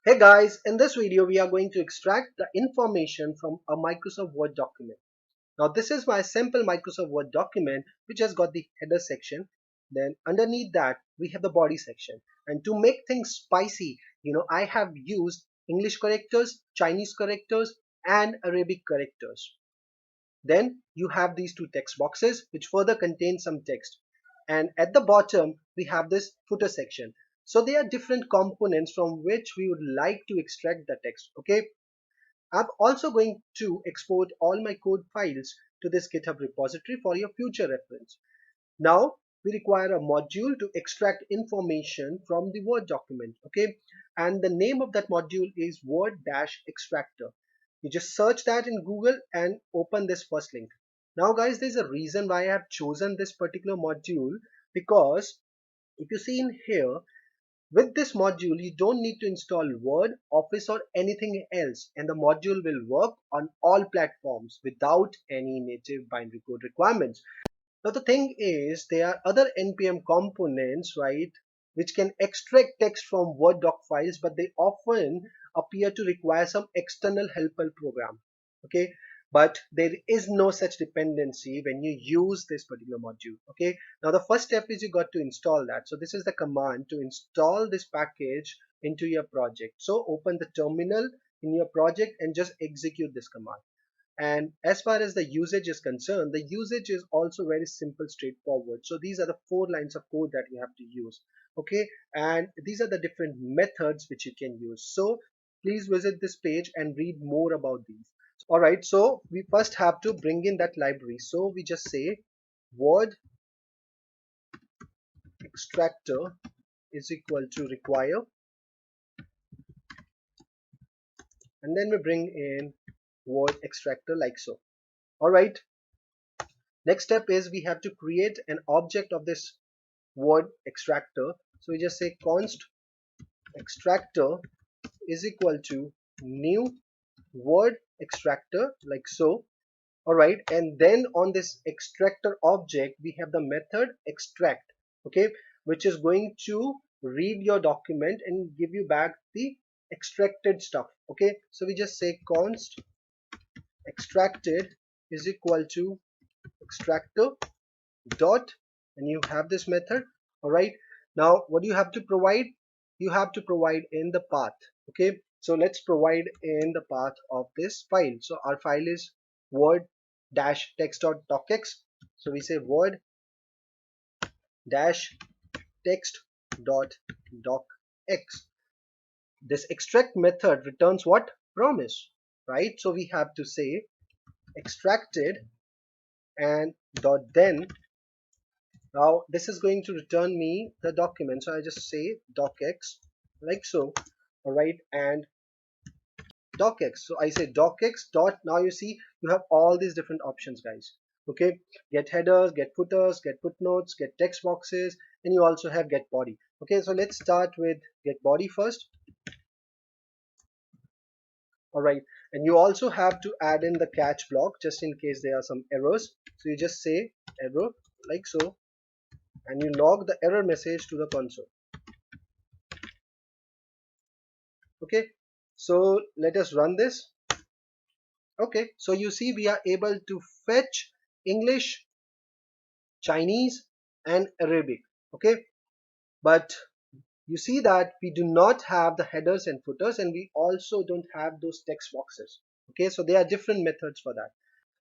Hey guys, in this video we are going to extract the information from a Microsoft Word document. Now this is my simple Microsoft Word document which has got the header section. Then underneath that we have the body section. And to make things spicy, I have used English characters, Chinese characters and Arabic characters. Then you have these two text boxes which further contain some text. And at the bottom we have this footer section. So they are different components from which we would like to extract the text. Okay. I'm also going to export all my code files to this GitHub repository for your future reference. Now we require a module to extract information from the Word document. Okay. And the name of that module is word-extractor. You just search that in Google and open this first link. Now guys, there's a reason why I have chosen this particular module, because if you see in here, with this module you don't need to install Word, Office or anything else, and the module will work on all platforms without any native binary code requirements. Now the thing is, there are other npm components, right, which can extract text from Word doc files, but they often appear to require some external helper program. Okay, but there is no such dependency when you use this particular module. Okay, now the first step is you got to install that. So this is the command to install this package into your project. So open the terminal in your project and just execute this command. And as far as the usage is concerned, the usage is also very simple, straightforward. So these are the 4 lines of code that you have to use. Okay, and these are the different methods which you can use. So please visit this page and read more about these. All right, so we first have to bring in that library. So we just say word extractor is equal to require, and then we bring in word extractor like so. All right, next step is we have to create an object of this word extractor. So we just say const extractor is equal to new word extractor like so. All right, and then on this extractor object we have the method extract, okay, which is going to read your document and give you back the extracted stuff. Okay, so we just say const extracted is equal to extractor dot, and you have this method. All right, now what do you have to provide? You have to provide in the path. Okay, so let's provide in the path of this file. So our file is word dash text.docx. So we say word dash text.docx. This extract method returns what? Promise, right? So we have to say extracted and dot then. Now this is going to return me the document. So I just say docx like so. All right, and docx. So I say docx dot. Now you see you have all these different options, guys. Okay, get headers, get footers, get footnotes, get text boxes, and you also have get body. Okay, so let's start with get body first. All right, and you also have to add in the catch block just in case there are some errors. So you just say error like so, and you log the error message to the console. Okay, so let us run this. Okay, so you see we are able to fetch English, Chinese and Arabic. Okay, but you see that we do not have the headers and footers, and we also don't have those text boxes. Okay, so there are different methods for that.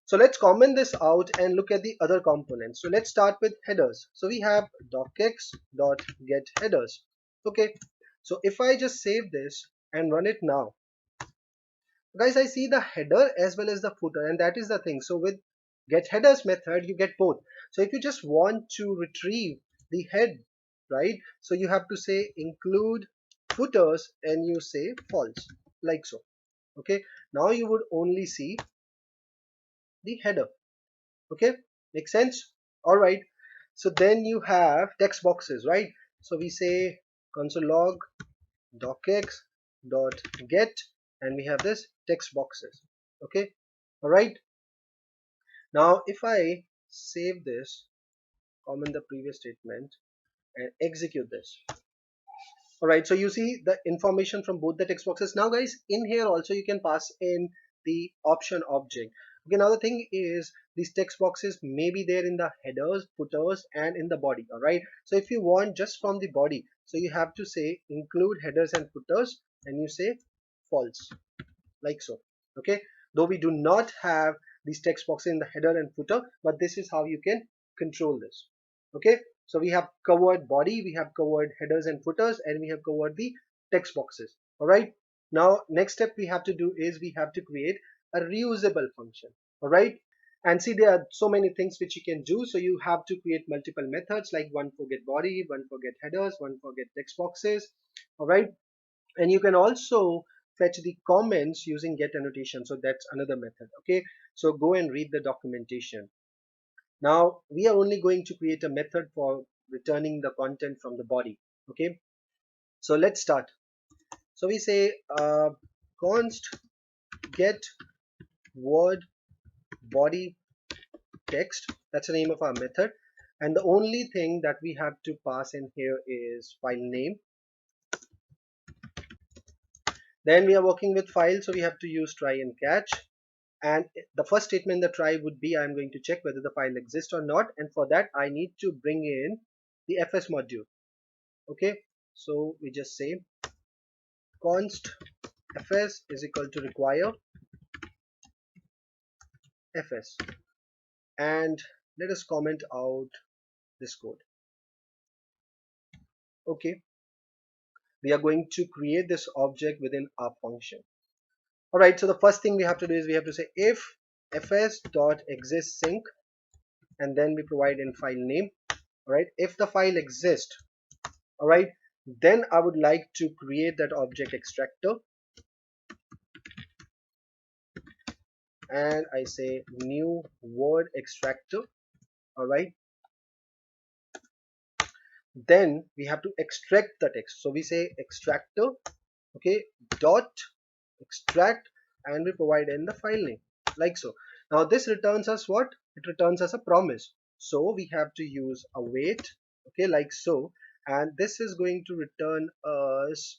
So let's comment this out and look at the other components. So let's start with headers. So we have docx.getHeaders. Okay, so if I just save this and run it now, guys, I see the header as well as the footer, and that is the thing. So with getHeaders method you get both. So if you just want to retrieve the head, right, so you have to say include footers and you say false like so. Okay, now you would only see the header. Okay, makes sense. All right, so then you have text boxes, right? So we say console log docx dot get, and we have this text boxes. Okay, all right, now if I save this, comment the previous statement and execute this, Alright, so you see the information from both the text boxes. Now guys, in here also you can pass in the option object. Okay, now the thing is these text boxes may be there in the headers, footers and in the body. Alright, so if you want just from the body, so you have to say include headers and footers and you say false, like so. Okay, though we do not have these text boxes in the header and footer, but this is how you can control this. Okay, so we have covered body, we have covered headers and footers, and we have covered the text boxes. All right, now next step we have to do is we have to create a reusable function. All right, and see there are so many things which you can do. So you have to create multiple methods, like one for get body, one for get headers, one for get text boxes. All right, and you can also fetch the comments using get annotation. So that's another method. Okay, so go and read the documentation. Now we are only going to create a method for returning the content from the body. Okay, so let's start. So we say const get word body text. That's the name of our method, and the only thing that we have to pass in here is file name. Then we are working with file, so we have to use try and catch. And the first statement in the try would be I'm going to check whether the file exists or not, and for that I need to bring in the fs module. Okay, so we just say const fs is equal to require fs, and let us comment out this code. Okay, we are going to create this object within our function. Alright, so the first thing we have to do is we have to say if fs.exists sync, and then we provide in file name. Alright, if the file exists, alright, then I would like to create that object extractor, and I say new word extractor. Alright, then we have to extract the text, so we say extractor, okay, dot extract, and we provide in the file name, like so. Now this returns us what? It returns us a promise, so we have to use await, okay, like so, and this is going to return us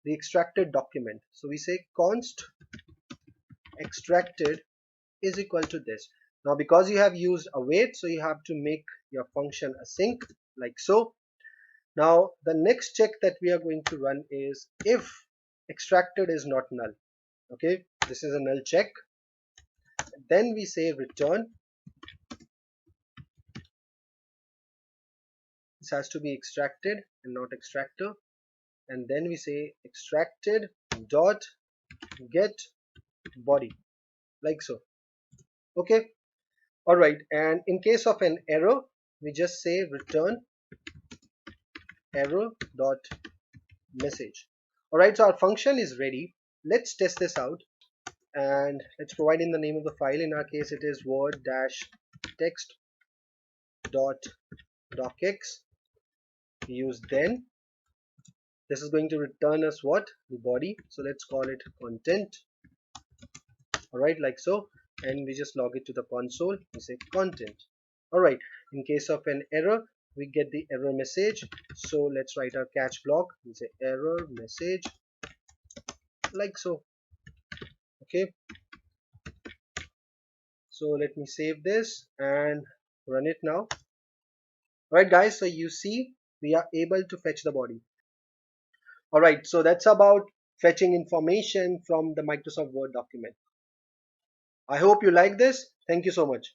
the extracted document. So we say const extracted is equal to this. Now because you have used await, so you have to make your function async, like so. Now the next check that we are going to run is if extracted is not null. Okay, this is a null check. Then we say return, this has to be extracted and not extractor, and then we say extracted dot get body, like so. Okay, all right, and in case of an error we just say return error dot message. All right, so our function is ready. Let's test this out, and let's provide in the name of the file. In our case it is word-text dot docx. Use then, this is going to return us what? The body, so let's call it content. Alright, like so, and we just log it to the console. We say content. Alright, in case of an error we get the error message, so let's write our catch block. We say error message, like so. Okay, so let me save this and run it now. Alright guys, so you see we are able to fetch the body. Alright, so that's about fetching information from the Microsoft Word document. I hope you like this. Thank you so much.